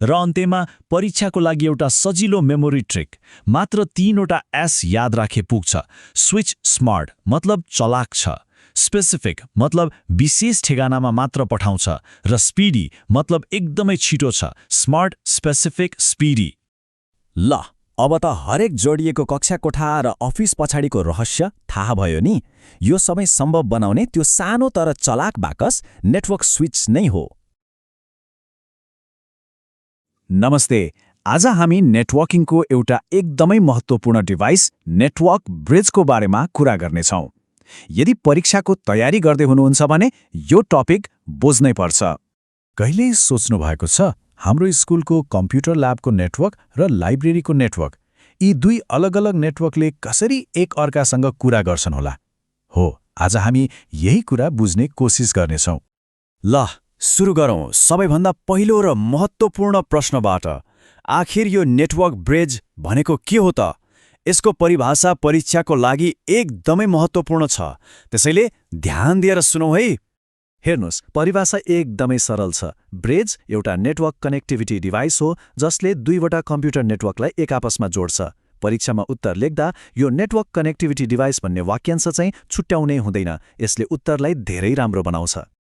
र अन्त्यमा परीक्षाको लागि एउटा सजिलो मेमोरी ट्रिक, मात्र 3वटा एस याद राखे पुग्छ। स्विच स्मार्ट मतलब चलाक छ, स्पेसिफिक मतलब विशेष ठेगानामा मात्र पठाउँछ, र स्पिडी मतलब एकदमै छिटो छ, स्मार्ट स्पेसिफिक स्पिडी।
ल अब त हरेक जोडिएको कक्षा कोठा र अफिस पछाडिको रहस्य थाहा भयो नि। यो सबै सम्भव बनाउने त्यो सानो तर चलाक बाकस नेटवर्क स्विच नै हो।
नमस्ते,
आज हामी नेटवर्किङको एउटा एकदमै महत्त्वपूर्ण डिभाइस नेटवर्क ब्रिजको बारेमा कुरा गर्नेछौँ। यदि परीक्षाको तयारी गर्दै हुनुहुन्छ भने यो टपिक बुझ्नै पर्छ। कहिल्यै सोच्नु भएको छ हाम्रो स्कुलको कम्प्युटर ल्याबको नेटवर्क र लाइब्रेरीको नेटवर्क, यी दुई अलग अलग नेटवर्कले कसरी एक अर्कासँग कुरा गर्छन् होला? हो, आज हामी यही कुरा बुझ्ने कोसिस गर्नेछौँ।
ल सुरु गरौँ सबैभन्दा पहिलो र महत्त्वपूर्ण प्रश्नबाट। आखिर यो नेटवर्क ब्रिज भनेको के हो त? यसको परिभाषा परीक्षाको लागि एकदमै महत्त्वपूर्ण छ, त्यसैले ध्यान दिएर सुनौ है।
हेर्नुहोस्, परिभाषा एकदमै सरल छ। ब्रिज एउटा नेटवर्क कनेक्टिभिटी डिभाइस हो जसले दुईवटा कम्प्युटर नेटवर्कलाई एक आपसमा जोड्छ। परीक्षामा उत्तर लेख्दा यो नेटवर्क कनेक्टिभिटी डिभाइस भन्ने वाक्यांश चाहिँ छुट्याउनै हुँदैन, यसले उत्तरलाई धेरै राम्रो बनाउँछ।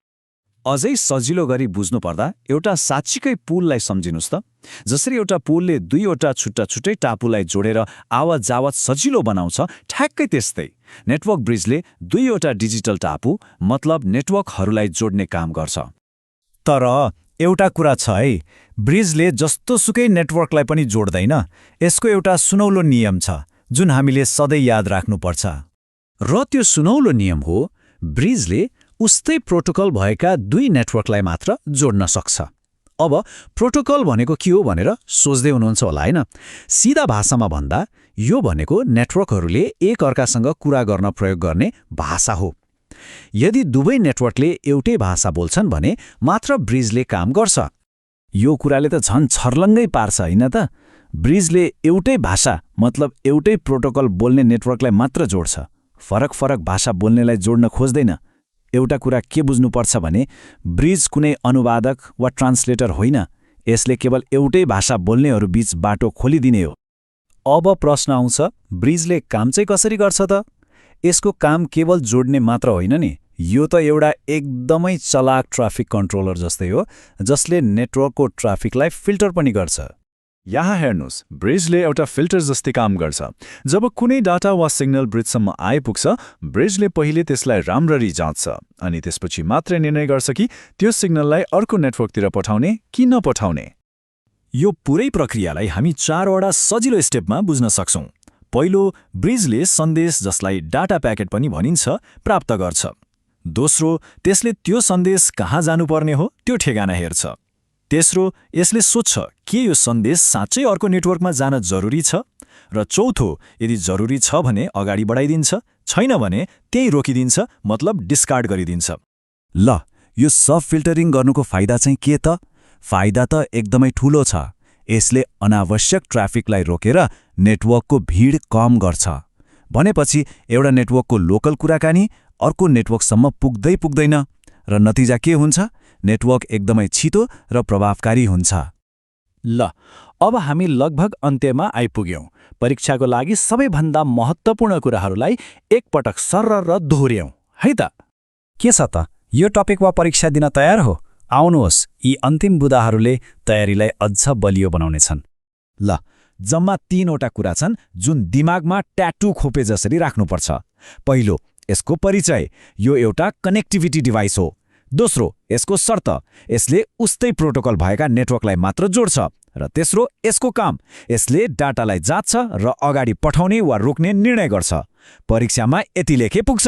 अझै सजिलो गरी बुझ्नुपर्दा एउटा साँच्चीकै पुललाई सम्झिनुस् त। जसरी एउटा पुलले दुईवटा छुट्टा-छुट्टै टापुलाई जोडेर आवत-जावत सजिलो बनाउँछ, ठ्याक्कै त्यस्तै नेटवर्क ब्रिजले दुईवटा डिजिटल टापु मतलब नेटवर्कहरूलाई जोड्ने काम गर्छ।
तर एउटा कुरा छ है, ब्रिजले जस्तोसुकै नेटवर्कलाई पनि जोड्दैन। यसको एउटा सुनौलो नियम छ जुन हामीले सधैँ याद राख्नुपर्छ।
र त्यो सुनौलो नियम हो, ब्रिजले उस्तै प्रोटोकल भएका दुई नेटवर्कलाई मात्र जोड्न सक्छ। अब प्रोटोकल भनेको के हो भनेर सोच्दै हुनुहुन्छ होला हैन? सिधा भाषामा भन्दा यो भनेको नेटवर्कहरूले एक अर्कासँग कुरा गर्न प्रयोग गर्ने भाषा हो। यदि दुवै नेटवर्कले एउटै भाषा बोल्छन् भने मात्र ब्रिजले काम गर्छ।
यो कुराले त झन् छर्लङ्गै पार्छ हैन त? ब्रिजले एउटै भाषा मतलब एउटै प्रोटोकल बोल्ने नेटवर्कलाई मात्र जोड्छ, फरक भाषा बोल्नेलाई जोड्न खोज्दैन। एउटा कुरा के बुझ्नुपर्छ भने ब्रिज कुनै अनुवादक वा ट्रान्सलेटर होइन, यसले केवल एउटै भाषा बोल्नेहरू बीच बाटो खोलिदिने हो।
अब प्रश्न आउँछ, ब्रिजले काम चाहिँ कसरी गर्छ त? यसको काम केवल जोड्ने मात्र होइन नि, यो त एउटा एकदमै चलाक ट्राफिक कन्ट्रोलर जस्तै हो जसले नेटवर्कको ट्राफिकलाई फिल्टर पनि गर्छ।
यहाँ हेर्नुहोस्, ब्रिजले एउटा फिल्टर जस्तै काम गर्छ। जब कुनै डाटा वा सिग्नल ब्रिजसम्म आइपुग्छ, ब्रिजले पहिले त्यसलाई राम्ररी जाँच्छ अनि त्यसपछि मात्रै निर्णय गर्छ कि त्यो सिग्नललाई अर्को नेटवर्कतिर पठाउने कि नपठाउने।
यो पुरै प्रक्रियालाई हामी 4 वटा सजिलो स्टेपमा बुझ्न सक्छौँ। पहिलो, ब्रिजले सन्देश जसलाई डाटा प्याकेट पनि भनिन्छ प्राप्त गर्छ। दोस्रो, त्यसले त्यो सन्देश कहाँ जानुपर्ने हो त्यो ठेगाना हेर्छ। तेस्रो, यसले सोध्छ के यो सन्देश साँच्चै अर्को नेटवर्कमा जान जरुरी छ। र चौथो, यदि जरुरी छ भने अगाडि बढाइदिन्छ, छैन भने त्यही रोकिदिन्छ मतलब डिस्कार्ड गरिदिन्छ।
ल, यो सब फिल्टरिङ गर्नुको फाइदा चाहिँ के त? फाइदा त एकदमै ठूलो छ। यसले अनावश्यक ट्राफिकलाई रोकेर नेटवर्कको भिड कम गर्छ। भनेपछि एउटा नेटवर्कको लोकल कुराकानी अर्को नेटवर्कसम्म पुग्दैन र नतिजा के हुन्छ? नेटवर्क एकदमै छिटो र प्रभावकारी हुन्छ।
ल, अब हामी लगभग अन्त्यमा आइपुग्यौँ। परीक्षाको लागि सबैभन्दा महत्त्वपूर्ण कुराहरूलाई एकपटक सरर दोहोर्यौँ है त?
के छ त? यो टपिकमा परीक्षा दिन तयार हो? आउनुहोस्, यी अन्तिम बुदाहरूले तयारीलाई अझ बलियो बनाउनेछन्।
ल, जम्मा 3 वटा कुरा छन् जुन दिमागमा ट्याटु खोपे जसरी राख्नुपर्छ। पहिलो, यसको परिचय, यो एउटा कनेक्टिभिटी डिभाइस हो। दोस्रो, यसको शर्त, यसले उस्तै प्रोटोकल भएका नेटवर्कलाई मात्र जोड्छ। र तेस्रो, यसको काम, यसले डाटालाई जाँच्छ र अगाडि पठाउने वा रोक्ने निर्णय गर्छ। परीक्षामा यति लेखे पुग्छ।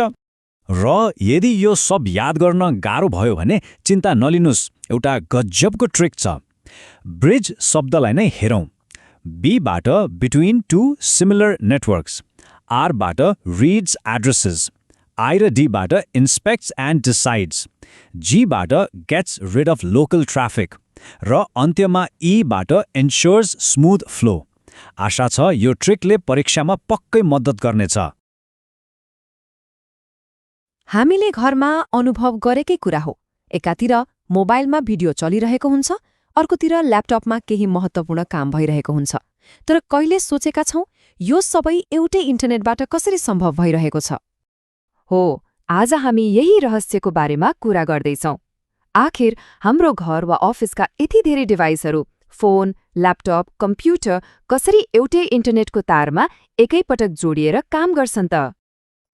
र यदि यो सब याद गर्न गाह्रो भयो भने चिन्ता नलिनुस्, एउटा गजबको ट्रिक छ। ब्रिज शब्दलाई नै हेरौँ। बीबाट बिट्विन टु सिमिलर नेटवर्क्स, आरबाट रिड्स एड्रेसेस, आई र डीबाट इन्स्पेक्ट्स एन्ड डिसाइड्स, जीबाट gets rid of local traffic र अन्त्यमा ईबाट इन्स्योर्स स्मुथ फ्लो। आशा छ यो ट्रिकले परीक्षामा पक्कै मद्दत गर्नेछ।
हामीले घरमा अनुभव गरेकै कुरा हो। एकातिर मोबाइलमा भिडियो चलिरहेको हुन्छ, अर्कोतिर ल्यापटपमा केही महत्त्वपूर्ण काम भइरहेको हुन्छ। तर कहिले सोचेका छौँ यो सबै एउटै इन्टरनेटबाट कसरी सम्भव भइरहेको छ? हो, आज हामी यही रहस्यको बारेमा कुरा गर्दैछौँ। आखिर हाम्रो घर वा अफिसका यति धेरै डिभाइसहरू, फोन, ल्यापटप, कम्प्युटर कसरी एउटै इन्टरनेटको तारमा एकैपटक जोडिएर काम गर्छन् त?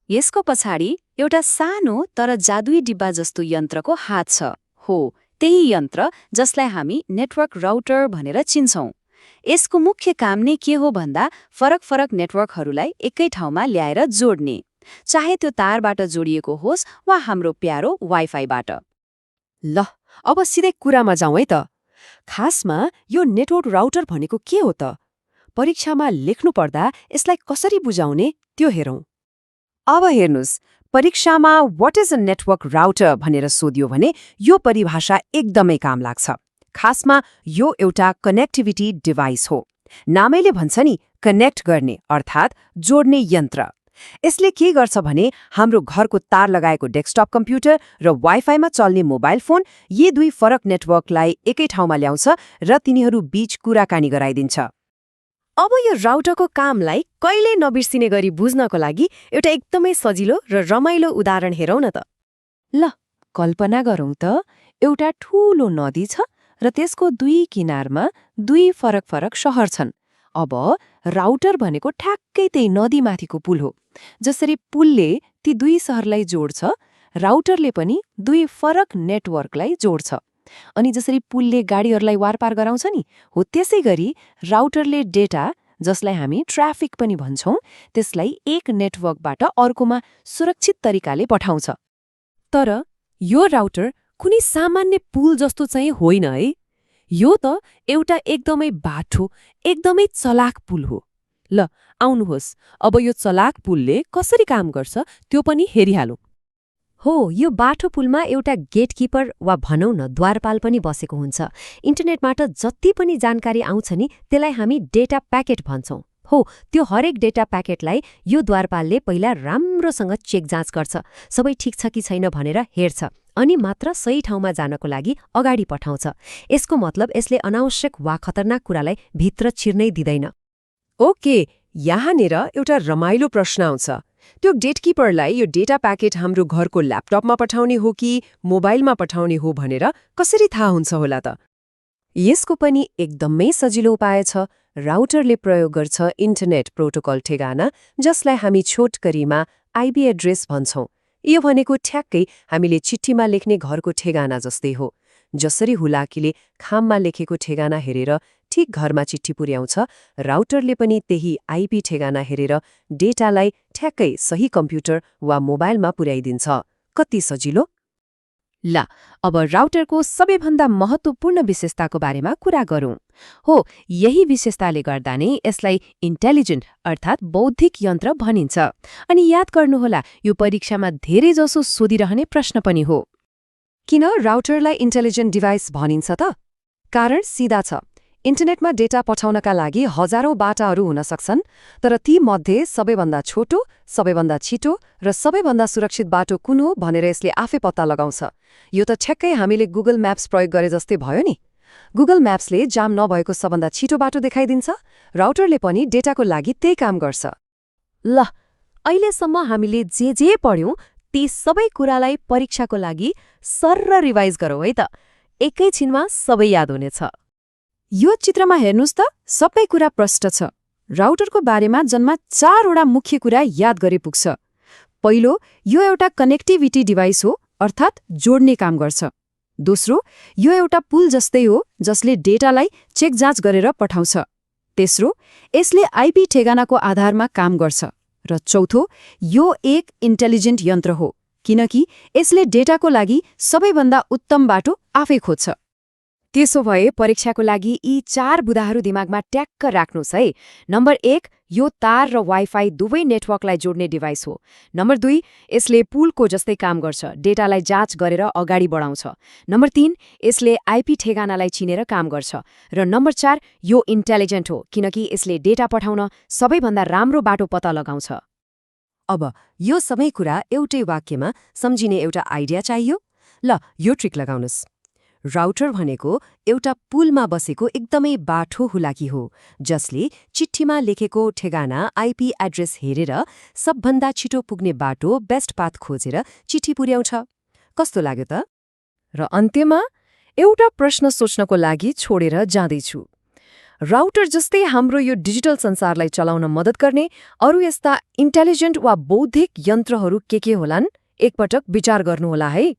यसको पछाडि एउटा सानो तर जादुई डिब्बा जस्तो यन्त्रको हात छ। हो, त्यही यन्त्र जसलाई हामी नेटवर्क राउटर भनेर चिन्छौँ। यसको मुख्य काम नै के हो भन्दा फरक फरक नेटवर्कहरूलाई एकै ठाउँमा ल्याएर जोड्ने, चाहे त्यो तारबाट जोडिएको होस् वा हाम्रो प्यारो वाइफाईबाट।
ल अब सिधै कुरामा जाउँ है त। खासमा यो नेटवर्क राउटर भनेको के हो त? परीक्षामा लेख्नु पर्दा यसलाई कसरी बुझाउने त्यो हेरौँ।
अब हेर्नुस्, परीक्षामा what is a network router भनेर सोधियो भने यो परिभाषा एकदमै काम लाग्छ। खासमा यो एउटा कनेक्टिभिटी डिभाइस हो। नामैले भन्छ नि, कनेक्ट गर्ने अर्थात् जोड्ने यन्त्र। यसले के गर्छ भने हाम्रो घरको तार लगाएको डेस्कटप कम्प्युटर र वाइफाईमा चल्ने मोबाइल फोन, यी दुई फरक नेटवर्कलाई एकै ठाउँमा ल्याउँछ र तिनीहरू बीच कुराकानी गराइदिन्छ। अब यो राउटरको कामलाई कहिल्यै नबिर्सिने गरी बुझ्नको लागि एउटा एकदमै सजिलो र रमाइलो उदाहरण हेरौँ न त। ल कल्पना गरौँ त, एउटा ठूलो नदी छ र त्यसको दुई किनारमा दुई फरक फरक शहर छन्। अब राउटर भनेको ठ्याक्कै त्यही नदीमाथिको पुल हो। जसरी पुलले ती दुई शहरलाई जोड्छ, राउटरले पनि दुई फरक नेटवर्कलाई जोड्छ। अनि जसरी पुलले गाडीहरूलाई वारपार गराउँछ नि, हो त्यसै गरी राउटरले डेटा, जसलाई हामी ट्राफिक पनि भन्छौँ, त्यसलाई एक नेटवर्कबाट अर्कोमा सुरक्षित तरिकाले पठाउँछ।
तर यो राउटर कुनै सामान्य पुल जस्तो चाहिँ होइन है। यो त एउटा एकदमै बाठो, एकदमै चलाक पुल हो। ल आउनुहोस्, अब यो चलाक पुलले कसरी काम गर्छ त्यो पनि हेरिहालौँ।
हो, यो बाठो पुलमा एउटा गेटकिपर वा भनौँ न द्वारपाल पनि बसेको हुन्छ। इन्टरनेटबाट जति पनि जानकारी आउँछ नि, त्यसलाई हामी डेटा प्याकेट भन्छौँ। हो, त्यो हरेक डेटा प्याकेटलाई यो द्वारपालले पहिला राम्रोसँग चेक जाँच गर्छ, सबै ठिक छ कि छैन भनेर हेर्छ, अनि मात्र सही ठाउँमा जानको लागि अगाडि पठाउँछ। यसको मतलब यसले अनावश्यक वा खतरनाक कुरालाई भित्र छिर्नै दिँदैन।
ओके, यहाँनिर एउटा रमाइलो प्रश्न आउँछ। त्यो गेटकिपरलाई यो डेटा प्याकेट हाम्रो घरको ल्यापटपमा पठाउने हो कि मोबाइलमा पठाउने हो भनेर कसरी थाहा हुन्छ होला त?
यसको पनि एकदमै सजिलो उपाय छ। राउटरले प्रयोग गर्छ इन्टरनेट प्रोटोकल ठेगाना, जसलाई हामी छोटकरीमा आइपी एड्रेस भन्छौँ। यो भनेको ठ्याक्कै हामीले चिठीमा लेख्ने घरको ठेगाना जस्तै हो। जसरी हुलाकीले खाममा लेखेको ठेगाना हेरेर ठिक घरमा चिठी पुर्याउँछ, राउटरले पनि त्यही आइपी ठेगाना हेरेर डेटालाई ठ्याक्कै सही कम्प्युटर वा मोबाइलमा पुर्याइदिन्छ। कति सजिलो! ल अब राउटरको सबैभन्दा महत्त्वपूर्ण विशेषताको बारेमा कुरा गरौँ। हो, यही विशेषताले गर्दा नै यसलाई इन्टेलिजेन्ट अर्थात् बौद्धिक यन्त्र भनिन्छ। अनि याद गर्नुहोला, यो परीक्षामा धेरैजसो सोधिरहने प्रश्न पनि हो। किन राउटरलाई इन्टेलिजेन्ट डिभाइस भनिन्छ त? कारण सिधा छ। इन्टरनेटमा डेटा पठाउनका लागि हजारौं बाटाहरू हुन सक्छन्, तर ती मध्ये सबैभन्दा छोटो, सबैभन्दा छिटो र सबैभन्दा सुरक्षित बाटो कुन हो भनेर यसले आफै पत्ता लगाउँछ। यो त ठ्याक्कै हामीले गुगल म्याप्स प्रयोग गरे जस्तै भयो नि। गुगल म्याप्सले जाम नभएको सबभन्दा छिटो बाटो देखाइदिन्छ, राउटरले पनि डेटाको लागि त्यही काम गर्छ। ल अहिलेसम्म हामीले जे पढ्यौं ती सबै कुरालाई परीक्षाको लागि सर्र रिभाइज गरौँ है त। एकैछिनमा सबै याद हुनेछ। यो चित्रमा हेर्नुस् त, सबै कुरा प्रष्ट छ। राउटरको बारेमा जम्मा 4वटा मुख्य कुरा याद गरे पुग्छ। पहिलो, यो एउटा कनेक्टिभिटी डिभाइस हो, अर्थात् जोड्ने काम गर्छ। दोस्रो, यो एउटा पुल जस्तै हो जसले डेटालाई चेक जाँच गरेर पठाउँछ। तेस्रो, यसले आइपी ठेगानाको आधारमा काम गर्छ। र चौथो, यो एक इन्टेलिजेन्ट यन्त्र हो, किनकि यसले डेटाको लागि सबैभन्दा उत्तम बाटो आफै खोज्छ। त्यसो भए परीक्षाको लागि यी 4 बुदाहरू दिमागमा ट्याक्क राख्नुहोस् है। नम्बर 1, यो तार र वाइफाई दुवै नेटवर्कलाई जोड्ने डिभाइस हो। नम्बर 2, यसले पुलको जस्तै काम गर्छ, डेटालाई जाँच गरेर अगाडि बढाउँछ। नम्बर 3, यसले आइपी ठेगानालाई चिनेर काम गर्छ। र नम्बर 4, यो इन्टेलिजेन्ट हो, किनकि यसले डेटा पठाउन सबैभन्दा राम्रो बाटो पत्ता लगाउँछ। अब यो सबै कुरा एउटै वाक्यमा सम्झिने एउटा आइडिया चाहियो। ल यो ट्रिक लगाउनुस्। राउटर भनेको एउटा पुलमा बसेको एकदमै बाठो हुलाकी हो, जसले चिठीमा लेखेको ठेगाना आइपी एड्रेस हेरेर सबभन्दा छिटो पुग्ने बाटो बेस्ट पाथ खोजेर चिठी पुर्याउँछ। कस्तो लाग्यो त? र अन्त्यमा एउटा प्रश्न सोच्नको लागि छोडेर जाँदैछु। राउटर जस्तै हाम्रो यो डिजिटल संसारलाई चलाउन मद्दत गर्ने अरू यस्ता इन्टेलिजेन्ट वा बौद्धिक यन्त्रहरू के होलान्? एकपटक विचार गर्नुहोला है।